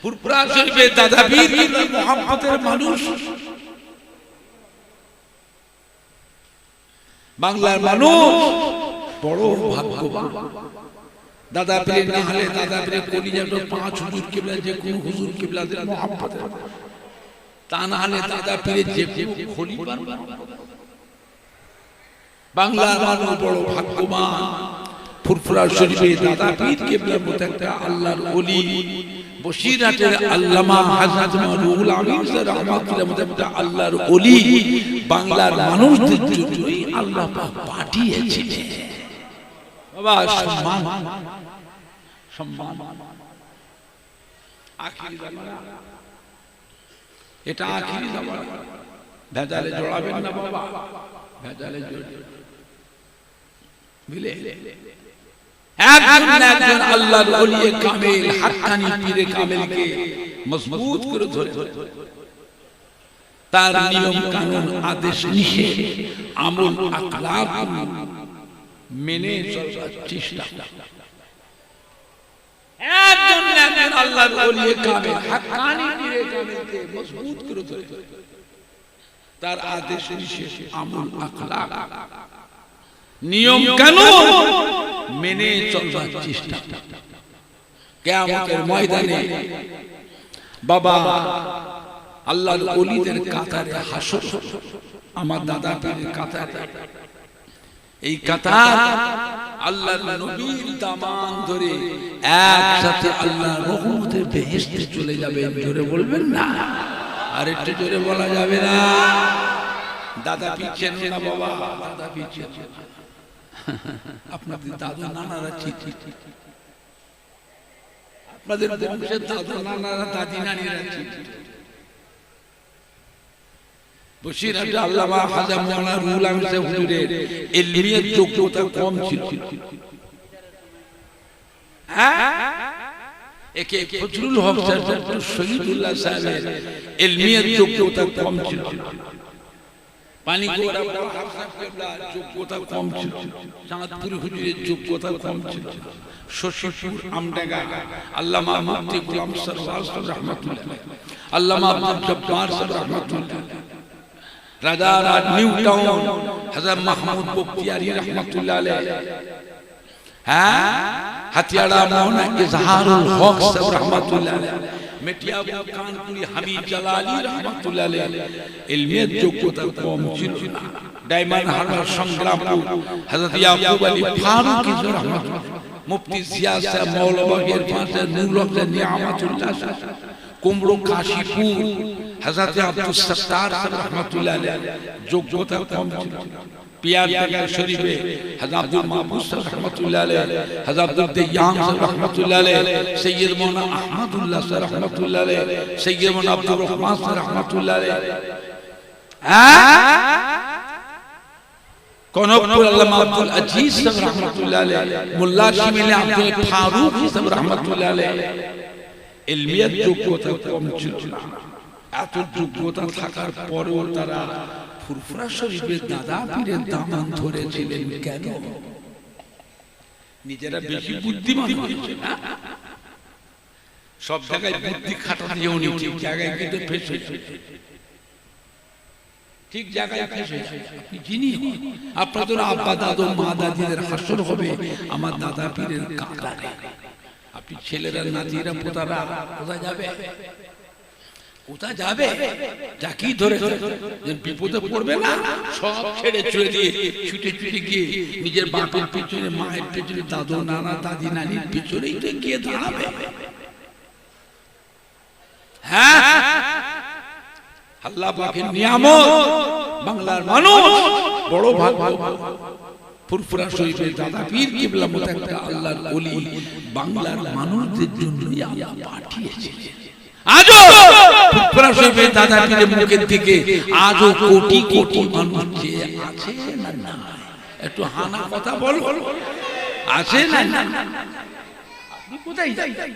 ফুরফুরা শরীফে দাদা পীর কিবলার মুহাব্বতের মানুষ। বাংলার মানুষ বড় ভাগ্যবান। দাদা পীর না হলে দাদা পীরের কলিজাটা পাঁচ হুজুর কিবলা, যে কোন হুজুর কিবলাদের মুহাব্বতের, তা না হলে দাদা পীরের যে খলিফা বাংলার মানুষ বড় ভাগ্যবান। ফুরফুরা শরীফে দাদা পীর কেবলার মতো একটা আল্লাহর ওলি, বসিরহাটের আল্লামা হযরত রুহুল আমিন রাহমাতুল্লাহ মতো একটা আল্লাহর ওলি বাংলার মানুষদের জন্যই আল্লাহ পাক পাঠিয়েছিলেন। বাবা সম্মান সম্মান আখিরি জামানা, এটা আখিরি জামানা, ভেজালে জড়াবেন না বাবা, ভেজালে মিলে একজন আল্লাহর ওলি কামেল হাক্কানি পীরে কামেলকে মজবুত করে ধরে তার নিয়ম কানুন আদেশ নিষেধ আমল আখলাক মেনে চলার চেষ্টা। একজন আল্লাহর ওলি কামেল হাক্কানি পীরে কামেলকে মজবুত করে ধরে তার আদেশ নিষেধ আমল আখলাক নিয়ম কানুন মেনে চলার চেষ্টা। কিয়ামতের ময়দানে বাবা আল্লাহর ওলিদের কাতারে হাসর, আমার দাদা পীরের কাতারে, এই কাতার আল্লাহর নবীর দামান ধরে একসাথে আল্লাহর রহমতের বেহেশতে চলে যাবে। জোরে বলবেন না, আর একটু জোরে বলা যাবে না? দাদা পীর চেনেন না বাবা? দাদা পীর চেনেন? আপনাদের দাদা নানারা চিঠি, আপনাদের বংশের দাদা নানারা দাদি নানিরা চিঠি। বসিরহাটে আল্লামা হাজা মাওলানা রুহুল আমিন সাহেব হুজুরের ইলমিয়াত যোগ্যতা কম ছিল। একে ফজলুল হক সাহেব, ডক্টর শহীদুল্লাহ সাহেবের ইলমিয়াত যোগ্যতা কম ছিল। পানিগোড়া যোগ্যতা কম ছিল, চাঁদপুর হুজুরের যোগ্যতা কম ছিল, শশীপুর আমডাঙ্গা আল্লামা মুফতি গোলাম সরওয়ার সাহেব রাহমাতুল্লাহ, আল্লামা আব্দুল জব্বার সাহেব রাহমাতুল্লাহ, রাজারহাট নিউ টাউন হযরত মাহমুদ বখতিয়ারি রাহমাতুল্লাহ আলাইহি, হাতিয়াড়া মাওলানা ইজহারুল হক সাহেব রাহমাতুল্লাহ আলাইহি, মেটিয়াবু কানপুরি হামিদ জালালি রাহমাতুল্লাহ আলাইহি ইলমিয়াত যোগ্যতা কম ছিল না। ডায়মন্ড হারবার সংগ্রামপুর হযরত ইয়াকুব আলী ফারুকী রাহমাতুল্লাহ, মুফতি জিয়া সাহেব মৌলবাগের পাশে নুরুল হক নিয়ামতুল্লাহ, কুমড়ো কাশীপুর হযরত আব্দুল সত্তার সাহেব রাহমাতুল্লাহ আলাইহি যোগ্যতা কম ছিল। পিয়ারডাঙ্গা শরীফে হযরত আব্দুল মাহবুব সাহেব রাহমাতুল্লাহ আলাইহি, হযরত আব্দুল দিয়ান সাহেব রাহমাতুল্লাহ আলাইহি, সৈয়দ মাওলানা আহমদুল্লাহ সাহেব রাহমাতুল্লাহ আলাইহি, সৈয়দ মাওলানা আব্দুর রহমান সাহেব রাহমাতুল্লাহ আলাইহি, কনকপুর আল্লামা আব্দুল আজিজ সাহেব রাহমাতুল্লাহ আলাইহি, মোল্লা শিমিলে আব্দুল ফারুক সাহেব রাহমাতুল্লাহ আলাইহি ইলমিয়াত যোগ্যতা কম ছিল না। এত যোগ্যতা থাকার পরেও তারা ফুরফুরা শরীফের দাদা পীরের দামান ধরেছিলেন কেন? নিজেরা বেশি বুদ্ধিমান হয়েছে না? সব জায়গায় বুদ্ধি খাটাতে উনি ঠিক জায়গায় কিন্তু ফেসে, ঠিক জায়গায় ফেসে। আপনি চিনি আপনাদের আব্বা দাদু মা দাদিদের হাসর হবে আমার দাদা পীরের কাতারে। আপনি ছেলেরা নাতিরা পোতারা কোথায় যাবে? কোথায় যাবে? যাকি ধরে বিপদে পড়বে না, সব ছেড়ে চলে দিয়ে ছুটে ছুটে গিয়ে নিজের বাপের পিছনে মায়ের পিছনে দাদু নানা দাদি নানির পিছনেই তো গিয়ে দাঁড়াবে। হ্যাঁ, আল্লাহ পাকের নিয়ামত। বাংলার মানুষ বড় ভাগ্য। ফুরফুরা শরীফের দাদা পীর কিবলা মতো একটা আল্লাহর ওলি বাংলার মানুষদের জন্য আল্লাহ পাঠিয়েছিলেন। আজও ফুরফুরা শরীফের দাদা পীরের মুখের দিকে আজও কোটি কোটি মানুষ যে আছে না না, একটু হানা কথা বল, আছে না না? আপনি কোথায় যাবেন?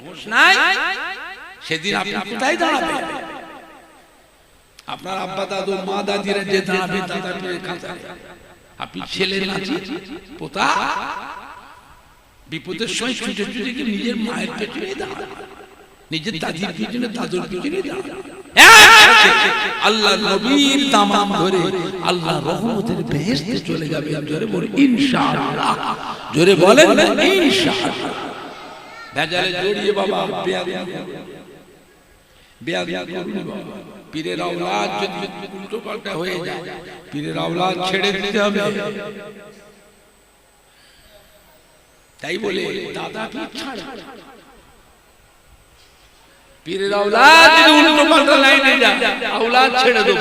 হোশ নাই? সেদিন আপনি কোথায় দাঁড়াবেন? আপনার আব্বা দাদু মা দাদিরা যে দাঁড়াবে দাদা পীরের কাতারে, আপনি ছেলে নাতি পোতা বিপদের সময় ছুটে ছুটে গিয়ে নিজের মায়ের পেছনে দাঁড়াবে, নিজের দাদির পিছনে দাদুর পিছনে দাঁড়াবে। আল্লাহ নবীর দামান ধরে আল্লাহ রহমতের বেহেশতে চলে যাবে। জোরে বলে ইনশাআল্লাহ, জোরে বলেন না ইনশাআল্লাহ। ভেজালে জড়িয়ে বাবা বেয়াদবি করুন বাবা। পীরের আওলাদ যদি উল্টো পাল্টা হয়ে যায় পীরের আওলাদ ছেড়ে দিতে হবে। তাই বলে দাদা পীর ছাড়, পীরের আওলাদ যদি উল্টো পাল্টা লাইনে যায় আওলাদ ছেড়ে দেব।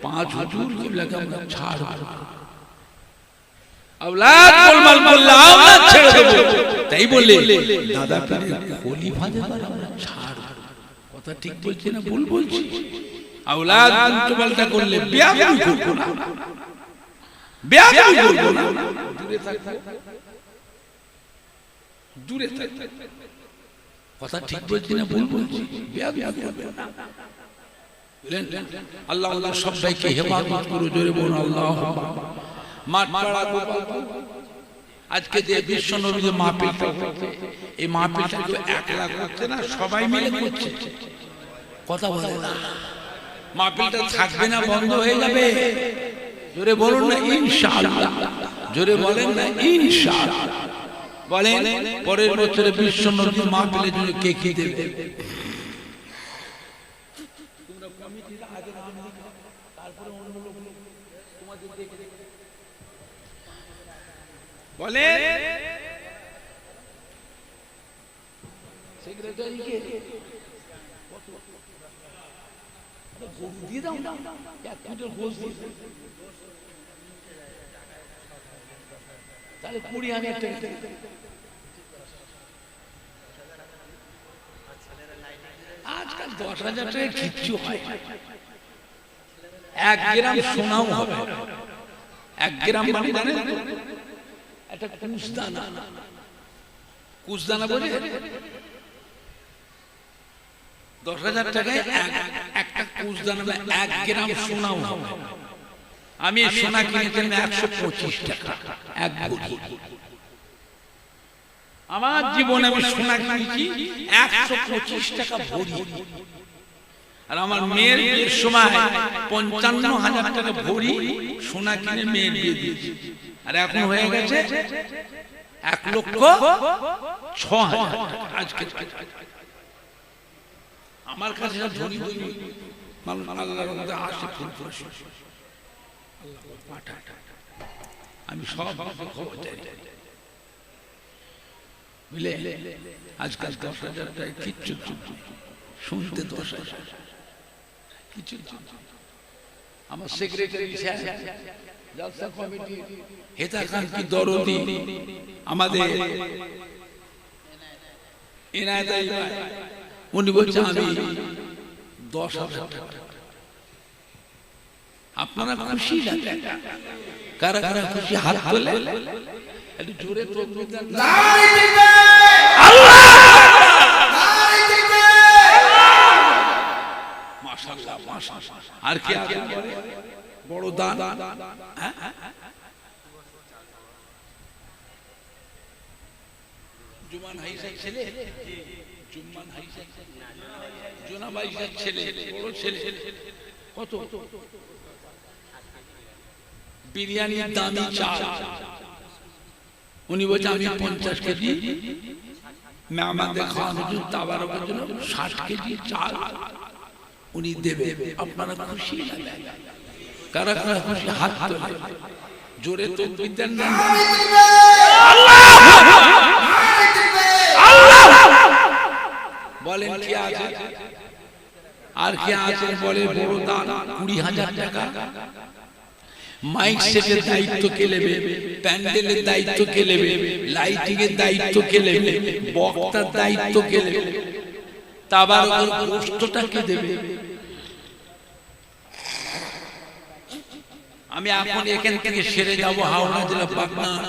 পাঁচ হুজুর কিবলাকে আমরা ছাড়ব, আওলাদ গোলমাল করলে আওলাদ ছেড়ে দেব। তাই বলে দাদা পীরের খলিফাদের আমরা ছাড়ব। কথা ঠিক বলছি না ভুল বলছি? আওলাদ উল্টো পাল্টা করলে বেয়াদবি করব না, বেয়াদবি করব না, দূরে থাকব, দূরে থাকব। কথা ঠিক বলছি না ভুল বলছি? বেয়াদবি করব না। আল্লাহ আল্লাহ সবাইকে হেফাজত করো, জোরে বলুন আল্লাহুম্মা। মাঠপাড়া গোপালপুর আজকে যে বিশ্ব নবীর মাহফিলটা হচ্ছে, এই মাহফিলটা তো একলা করছে না, সবাই মিলে করছে। কথা বলে না, মাহফিলটা থাকবে না, বন্ধ হয়ে যাবে। জোরে বলুন না ইনশাআল্লাহ, জোরে বলেন না ইনশাআল্লাহ। বলেন পরের বছরে বিশ্ব নবীর মাহফিলের জন্য কে কি দেবে? বলে সেক্রেটারিকে দিয়ে দাও না, এক কুইন্টাল গোশ দিয়ে তাহলে 20,000 টাকা। আজকাল 10,000 টাকা কিচ্ছু হয়। 1 গ্রাম সোনাও হবে। 1 গ্রাম মানে জানেন একটা কুশদানা, কুশদানা বলে 10,000 টাকায় একটা কুশদানা, 1 গ্রাম সোনাও হবে। আমি সোনা কিনেছিলাম 125 টাকা 1 ভরি। আমার জীবনে আমি সোনা কিনেছি 125 টাকা ভরি। আর আমার মেয়ের বিয়ের সময় 55,000 টাকা ভরি সোনা কিনে মেয়ের বিয়ে দিয়েছি। আর এখন হয়ে গেছে 1,06,000 টাকা। আজকে আমার কাছে ধনী ধনী মানুষ আল্লাহর রহমতে আসে, ফুল ফুল আমি সব খবর চাই। বুঝলে আজকাল 10,000 টাকা কিচ্ছু শুনতে 10,000 কিছু। আমার সেক্রেটারি সাহেব জলসা কমিটি হেতাকান কি দরদি আমাদের এনায়েত আলী ভাই, উনি বলছে আমি 10,000 টাকা। আপনারা খুশি না? কারা কারা খুশি হাত তোলে একটু জোরে তাকবীর দেন। আল্লাহ মাশাআল্লাহ মাশাআল্লাহ। আর কি বড় দান? জুমান হাইসার ছেলে, জুমান হাইসার জোনাব হাইসার ছেলে, বড় ছেলে। কত বিরিয়ানির দামি চাল, উনি বলছে আমি 50 কেজি মেহমানদের খাওয়ানোর জন্য তাবারকের জন্য 60 কেজি চাল উনি দেবে। আপনারা খুশি না? কারা কারা খুশি হাত তোলে, জোরে তাকবীর দেন না। আল্লাহ বলেন কি আছে? আর কি আছে? বলে বড় দান 20,000 টাকা। মাইক সেটের দায়িত্ব কে নেবে? প্যান্ডেলের দায়িত্ব কে নেবে? লাইটিং এর দায়িত্ব কে নেবে? বক্তার দায়িত্ব কে নেবে? তাবারকের গোশতটা কে দেবে? আমি এখন এখান থেকে সেরে যাব হাওড়া জেলা বাগনান।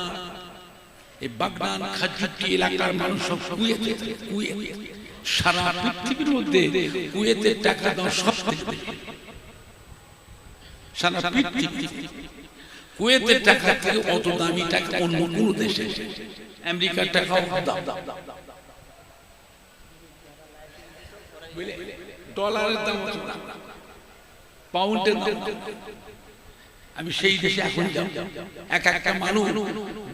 এই বাগনান খাজুটি এলাকার মানুষ সব কুয়েতে, সারা পৃথিবীর মধ্যে কুয়েতে টাকা দাও সব থেকে, সারা পৃথিবী কুয়েতের টাকা থেকে অত দামি টাকা অন্য কোন দেশে, আমেরিকার টাকাও দাম, ডলারের দাম, পাউন্ডের দাম। আমি সেই দেশে এখন যাব, এক একটা মানুষ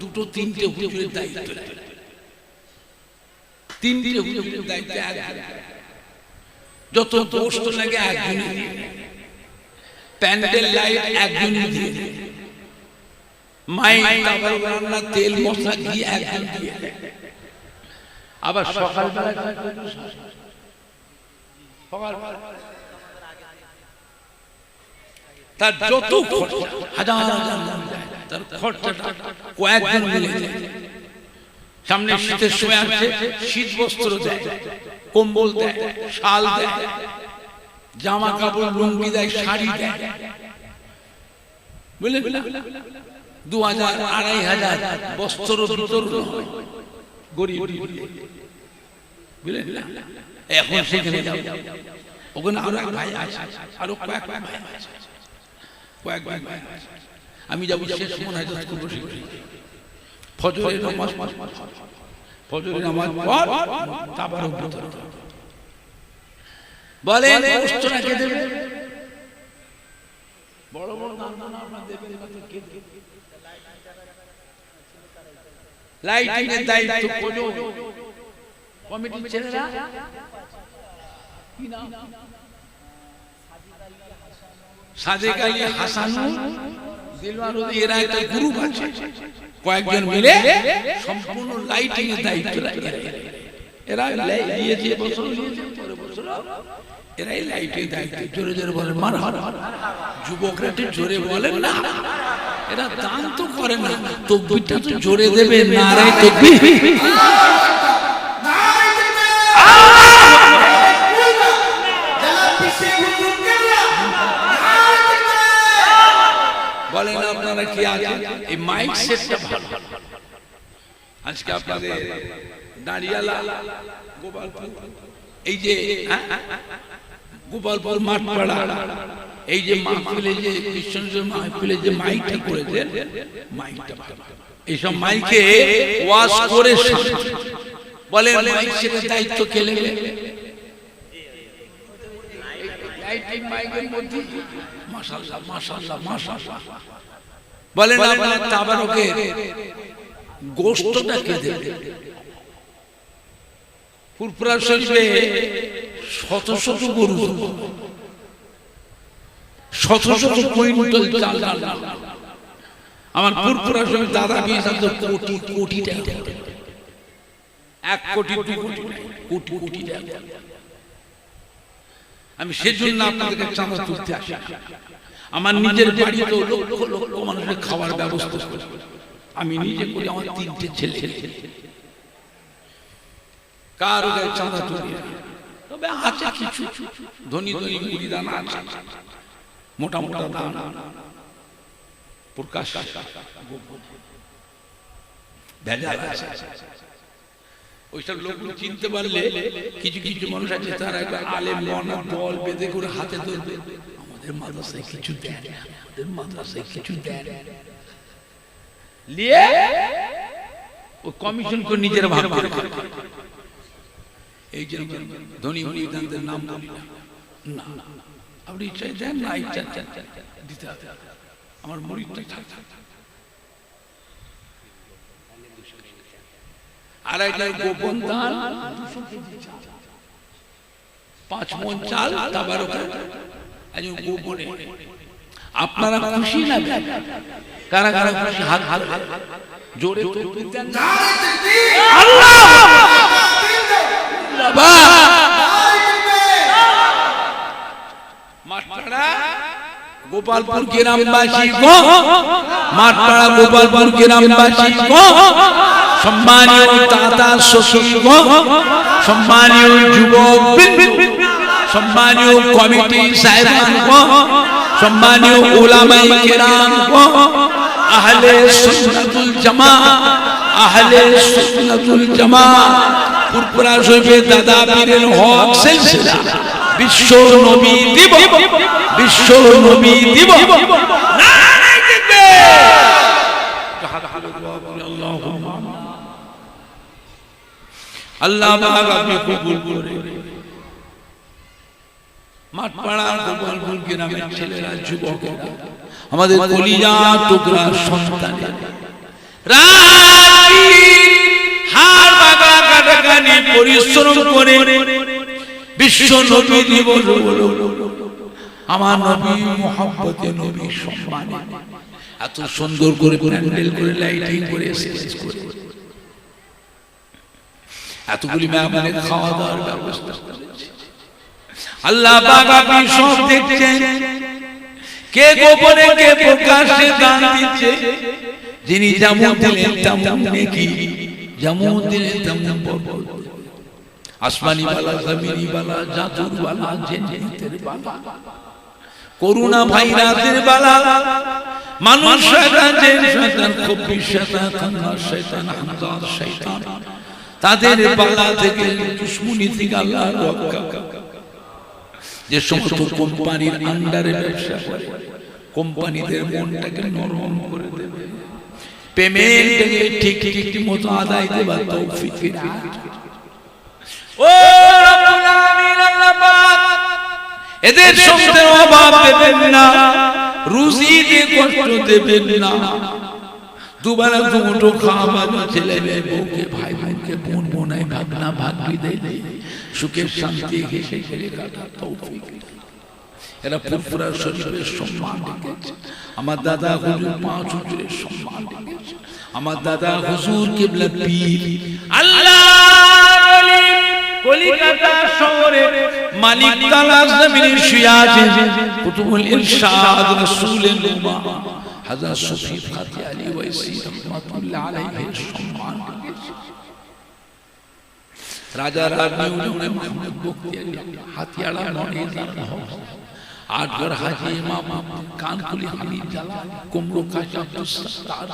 2-3টে হুজুরের দায়িত্ব, 3টে হুজুরের দায়িত্ব। যত পোস্ট লাগে একজনই দিয়ে দেয়, প্যান্ডেল লাইট একজনই দিয়ে দেয়, মাইক তারপর রান্না তেল মশলা ঘি একজন দিয়ে দেয়। আবার সকালবেলা তার যত হাজার তার খরচাটা কয়েকজন মিলে যায়। সামনে শীতের সময় আসছে, শীত বস্ত্র দেয়, কম্বল দেয়, শাল দেয়, জামা কাপড় লুঙ্গি দেয়, শাড়ি দেয়, বুঝলেন? 2000 2500 বস্ত্র বিতরণ হয় গরিব, বুঝলেন? এখন সেখানে যাও, ওখানে আরো এক ভাই আছে, আরো কয়েক ভাই আছে, কয়েক ভাই আছে। আমি যাবো শেষ মোনাজাত করবো, ফজরের নামাজ, ফজরের নামাজ পর তাবারক বিতরণ বলেন। পোস্টটা কে দেবে? বড় বড় দান আপনারা দেবেন, লাইটিং এর দায়িত্ব কোন কমিটির ছেলেরা, কি নাম? সাদেক আলী হাসানু দিলওয়ার, এরা একটা গ্রুপ আছে, কয়েকজন মিলে সম্পূর্ণ লাইটিং এর দায়িত্ব রাখে। এরা দিয়েছে বছর, পরে বছর এরাই লাইটিং দায়িত্ব। জোরে জোরে বলেন মারহাবা। যুবকরা একটু জোরে বলেন না, এরা দান তো করে না, তাকবীরটা তো জোরে দেবে, নারায়ে তাকবীর। বলেন আপনারা কি আছে? এই মাইক সেটটা ভালো। আজকে আপনাদের দাঁড়িয়ালা গোপালপুর, এই যে গোপালপুর মাঠপাড়া, এই যে মাহফিলে, যে কৃষ্ণচন্দ্র মাহফিলে যে মাইকটা করেছেন, মাইকটা ভালো। এইসব মাইকে ওয়াজ করে বলেন, মাইক সেটের দায়িত্ব কে নেবে? লাইটিং মাইকের মধ্যে মাশাআল্লাহ মাশাআল্লাহ মাশাআল্লাহ। বলেন আপনার তাবারকের গোশতটা কে দেবে? ফুরফুরা শরীফে শত শত গরু, শত শত কুইন্টাল চাল, আমার ফুরফুরা শরীফ দাদা দিয়েছেন তো কোটি কোটি টাকা, 1 কোটি 2 কোটি কোটি কোটি টাকা। আমি সেজন্য আপনাদেরকে চাঁদা তুলতে আসি। আমার নিজের বাড়িতে লক্ষ লক্ষ মানুষের খাওয়ার ব্যবস্থা আমি নিজে করি, আমার 3টে ছেলে, কার গায়ে চাঁদা তুলি। তবে আছে কিছু ধনী ধনী মুরিদান আছে, মোটা মোটা দান প্রকাশ ভেজাল আছে। ওইসব লোকগুলো চিনতে পারলে, কিছু কিছু মানুষ আছে তারা একবার আলেম মনা দল বেঁধে করে হাতে ধরবে, আমাদের মাদ্রাসায় কিছু দেন, আমাদের মাদ্রাসায় কিছু দেন, নিয়ে ও কমিশন করে নিজের ভাগ করে। এই যে ধনী মুরিদানদের নাম বলি না, আপনি ইচ্ছা দেন না, ইচ্ছা দিতে হবে, আমার মুরিদটা থাক। আর একটা গোপন দান 5 মণ চাল, তাবারক একজন গোপনে। আপনারা খুশি না? কারা কারা খুশি? হাত হাত জোরে আল্লাহ মাঠপাড়া গোপালপুর গ্রামবাসী গো, মাঠপাড়া গোপালপুর গ্রামবাসী গো, সম্মানীয় দাদা শশীগণ, সম্মানীয় যুবক, সম্মানীয় কমিটি সাহেবানগণ, সম্মানীয় উলামায়ে কেরামগণ, আহলে সুন্নাতুল জামাত, আহলে সুন্নাতুল জামাত, ফুরফুরা শরীফের দাদা পীরের হক সিলসিলা, বিশ্ব নবী দিবস, বিশ্ব নবী দিবস, নারায়ে তাকবীর। আল্লাহ পাক আপনি কবুল করে। মাঠপাড়া গোপালপুর গ্রামের ছেলেরা, যুবকেরা, আমাদের কলিজা টুকরা সন্তানেরা রাত হাড় ভাঙা কাটাকানি পরিশ্রম করে বিশ্ব নবী দিবস হলো আমার নবী মুহাম্মদে নবী সম্মানে এত সুন্দর করে প্যান্ডেল করে লাইটিং করে স্টেজ করে এতগুলি মেহমানের খাওয়া দাওয়ার ব্যবস্থা করেছে আল্লাহ পাক আপনি সব দেখছেন কে গোপনে কে প্রকাশ্যে দান দিচ্ছে যিনি যেমন দিলেন তেমন নেকি যেমন দিলেন তেমন বরকত আসমানি বালা জমিনি বালা জাদুর বালা জিন্নাতের বালা করোনা ভাইরাসের বালা মানুষ শয়তান জিন শয়তান খবিস শয়তান খান্নাস শয়তান হামজার শয়তান তাদের বালা থেকে দুশমনি থেকে আল্লাহ রক্ষা যে সমস্ত কোম্পানির আন্ডারে ব্যবসা করে কোম্পানিদের মনটাকে নরম করে দেবে পেমেন্টকে ঠিক ঠিক মতো আদায় দেবার তৌফিক দান ও রব্বুল আলামিন আল্লাহ পাক এদের সংসারে অভাব দেবেন না রুজিতে কষ্ট দেবেন না দুবেলা দুমুঠো খাওয়া ছেলে মেয়ে বউকে ভাই বোনকে বোন বোনাই ভাগনা ভাগ্নি দেয় সুখের শান্তি হেসে খেলে কাটার তৌফিক এরা ফুরফুরা শরীফের সম্মান রেখেছে আমার দাদা হুজুর পাঁচ হুজুরের সম্মান রেখেছে আমার দাদা হুজুর কিবলা পীর আল্লাহর ওলি কলিকাতা শহরে মালিক তালা জমিনে শুয়ে আছে কুতুবুল ইরশাদ রাসূলের উম্মাহ হযরত সুফি ফাতি আলী ওয়াইসি রাহমাতুল্লাহ আলাইহির সম্মান রেখেছে রাজা রাজনীউনে মোহাম্মদ বখতিয়ার হাতিয়াড়া মনে জানা হোক আটগড় হাজি ইমাম কানকুলি হামিদ জালাল কুমরু কাশি আব্দুল সত্তার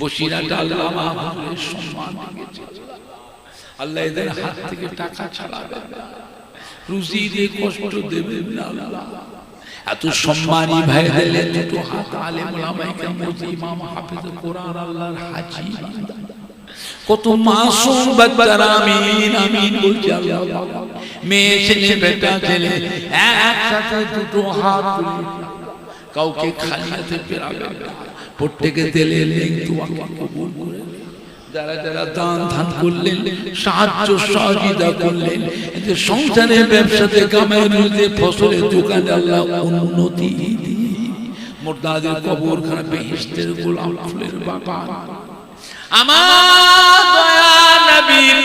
বসিরহাট আল্লামা হুজুরের সম্মান রেখেছে আল্লাহ এদের হাত থেকে টাকা ছাড়াবেন না রুজি দিয়ে কষ্ট দেবেন না আল্লাহ এত সম্মানী ভাইদের দুটো হাত আলেম ওলামায়ে কেরাম ইমাম হাফেজ কোরআন আল্লাহর হাজী কত মাসুম বাচ্চারা আমিন আমিন বলছে আল্লাহ মেয়ে ছেলে বেটা ছেলে একসাথে দুটো হাত তুলে কাউকে খালি হাতে ফেরাবেন না প্রত্যেকে দিলে দোয়াকে কবুল করে যারা যারা দান ধান করলেন সাহায্য সহযোগিতা করলেন এতে সংসারে ব্যবসাতে কামাই রুজিতে ফসলের দোকানে আল্লাহ উন্নতি দিয়ে মুর্দাদের কবরখানা বেহেশতের গোলাপ ফুলের বাগান আমার দয়া নবীর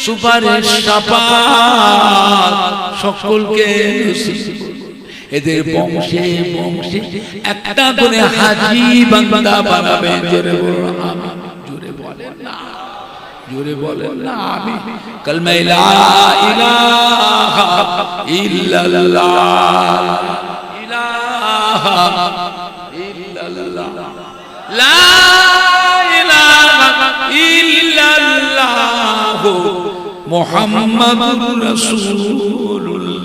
সুপারিশ শাফাত সকলকে নসিব এদের বংশে বংশে একটা করে হাজী বান্দা বানাবে জোরে বলুন আমিন জোরে বলেন না জোরে বলেন না আমিন কালমা লা ইলাহা ইল্লাল্লাহ ইলাহা ইল্লাল্লাহ লা ইলাহা ইল্লাল্লাহ মুহাম্মাদুর রাসূলুল্লাহ